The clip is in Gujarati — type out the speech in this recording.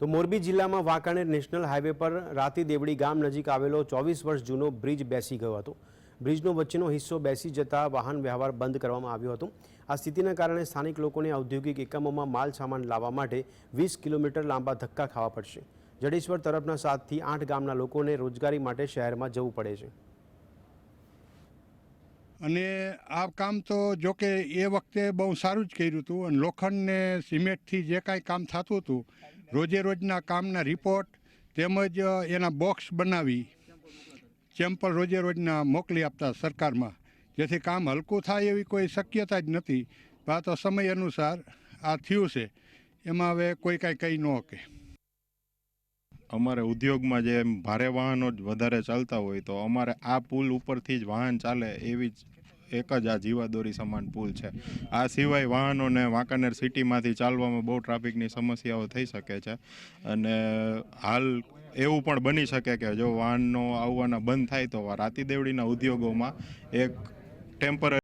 તો મોરબી જિલ્લામાં વાંકાનેર નેશનલ હાઈવે પર રાતી દેવડી ગામ નજીક આવેલો 24 વર્ષ જૂનો બ્રિજ બેસી ગયો હતો। બ્રિજનો વચ્ચેનો હિસ્સો બેસી જતા વાહન વ્યવહાર બંધ કરવામાં આવ્યો હતો। આ સ્થિતિના કારણે સ્થાનિક લોકોને ઔદ્યોગિક એકમોમાં માલ સામાન લાવવા માટે 20 કિલોમીટર લાંબા ધક્કા ખાવા પડશે। જડેશ્વર તરફના 7 થી 8 ગામના લોકોને રોજગારી માટે શહેરમાં જવું પડે છે। અને આ કામ તો જોકે એ વખતે બહુ સારું જ કર્યું હતું અને લોખંડ ને સિમેન્ટથી જે કાંઈ કામ થતું હતું રોજે રોજના કામના રિપોર્ટ તેમજ એના બોક્સ બનાવી ચેમ્પલ રોજે રોજના મોકલી આપતા સરકારમાં, જેથી કામ હલકું થાય એવી કોઈ શક્યતા જ નથી। આ તો સમય અનુસાર આ થયું છે, એમાં હવે કોઈ કાંઈ કહી ન શકે। અમારે ઉદ્યોગમાં જે ભારે વાહનો જ વધારે ચાલતા હોય તો અમારે આ પુલ ઉપરથી જ વાહન ચાલે એવી જ એક જ આ જીવાદોરી સમાન પુલ છે। આ સિવાય વાહનોને વાંકાનેર સિટીમાંથી ચાલવામાં બહુ ટ્રાફિકની સમસ્યાઓ થઈ શકે છે અને હાલ એવું પણ બની શકે કે જો વાહનો આવવાના બંધ થાય તો રાતી દેવડીના ઉદ્યોગોમાં એક ટેમ્પરરી